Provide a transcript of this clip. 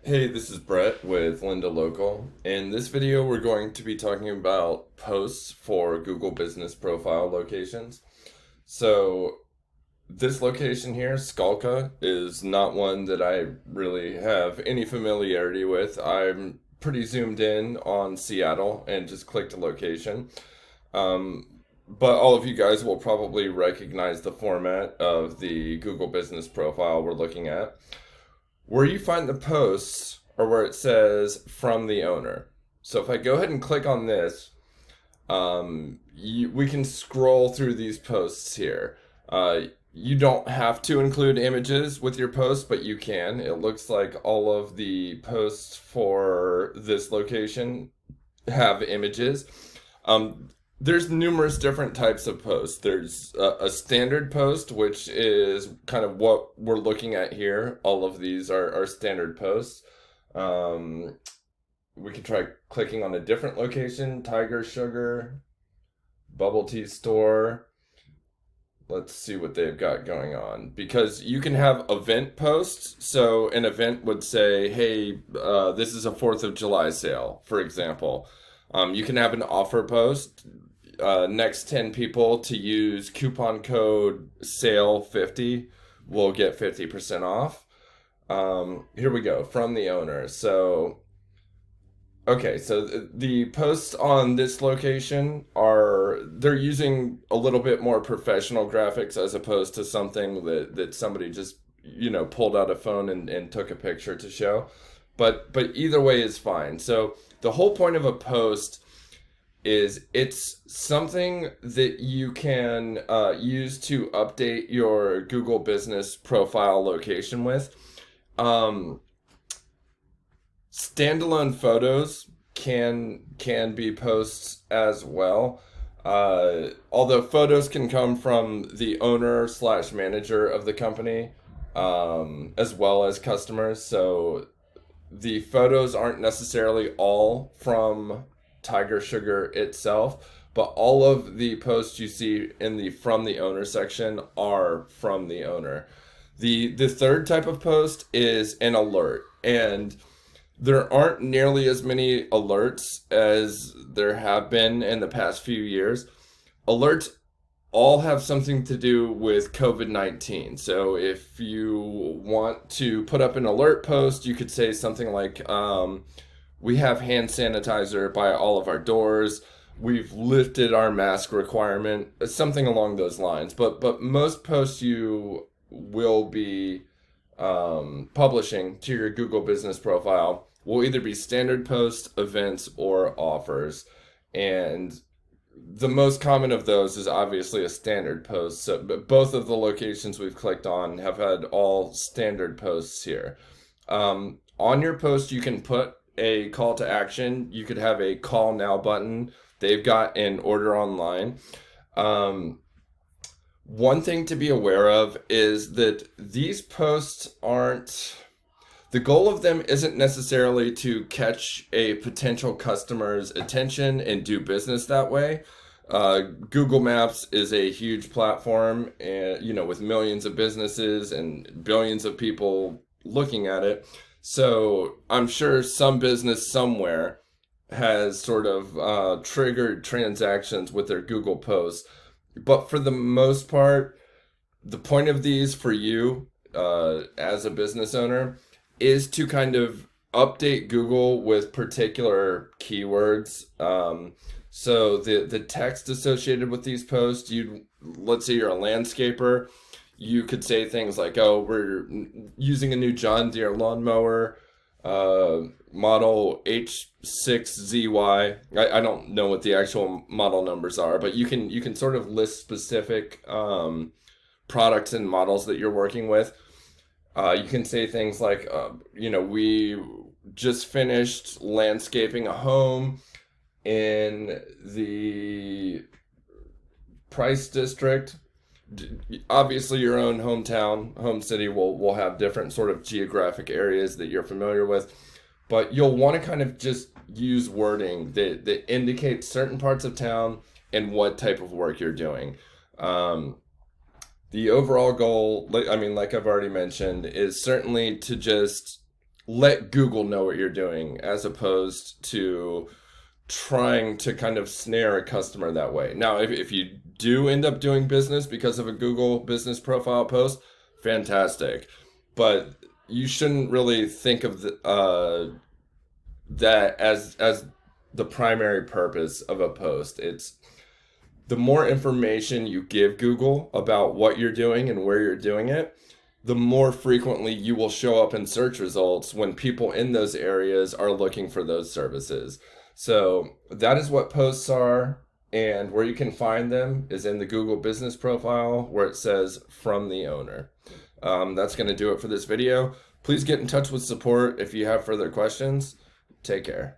Hey, this is Brett with Linda Local. In this video, we're going to be talking about posts for Google Business Profile locations. So, this location here, Skalka, is not one that I really have any familiarity with. I'm pretty zoomed in on Seattle and just clicked a location. Um, but all of you guys will probably recognize the format of the Google Business Profile we're looking at. Where you find the posts are where it says from the owner. So if I go ahead and click on this, we can scroll through these posts here. You don't have to include images with your post, but you can. It looks like all of the posts for this location have images. Um, there's numerous different types of posts. There's a standard post, which is kind of what we're looking at here. All of these are standard posts. Um, we can try clicking on a different location. Tiger Sugar, Bubble Tea Store. Let's see what they've got going on. Because you can have event posts. So an event would say, hey, this is a 4th of July sale, for example. You can have an offer post. Next 10 people to use coupon code SALE50 will get 50% off. Here we go, from the owner. So, okay, so the posts on this location they're using a little bit more professional graphics as opposed to something that somebody just, pulled out a phone and took a picture to show. But either way is fine. So the whole point of a post is it's something that you can use to update your Google Business Profile location with. Um, Standalone photos can be posts as well. Although photos can come from the owner slash manager of the company, as well as customers. So the photos aren't necessarily all from Tiger Sugar itself, but all of the posts you see in the from the owner section are from the owner. The third type of post is an alert, and there aren't nearly as many alerts as there have been in the past few years. Alerts all have something to do with COVID-19. So if you want to put up an alert post, you could say something like, we have hand sanitizer by all of our doors. We've lifted our mask requirement, something along those lines. But most posts you will be publishing to your Google Business Profile will either be standard posts, events, or offers. And the most common of those is obviously a standard post. So both of the locations we've clicked on have had all standard posts here. On your post, you can put a call to action. You could have a call now button. They've got an order online. One thing to be aware of is that these posts aren't, the goal of them isn't necessarily to catch a potential customer's attention and do business that way. Google Maps is a huge platform, and with millions of businesses and billions of people looking at it. So I'm sure some business somewhere has sort of triggered transactions with their Google posts. But for the most part, the point of these for you as a business owner is to kind of update Google with particular keywords. So the text associated with these posts, let's say you're a landscaper, you could say things like, "Oh, we're using a new John Deere lawnmower, model H6ZY." I don't know what the actual model numbers are, but you can sort of list specific products and models that you're working with. You can say things like, we just finished landscaping a home in the Price District. Obviously, your own hometown, home city will have different sort of geographic areas that you're familiar with, but you'll want to kind of just use wording that indicates certain parts of town and what type of work you're doing. The overall goal, like I've already mentioned, is certainly to just let Google know what you're doing, as opposed to trying to kind of snare a customer that way. Now, if you do end up doing business because of a Google business profile post, fantastic. But you shouldn't really think of that as the primary purpose of a post. It's the more information you give Google about what you're doing and where you're doing it, the more frequently you will show up in search results when people in those areas are looking for those services. So that is what posts are, and where you can find them is in the Google business profile where it says from the owner. That's going to do it for this video. Please get in touch with support if you have further questions. Take care.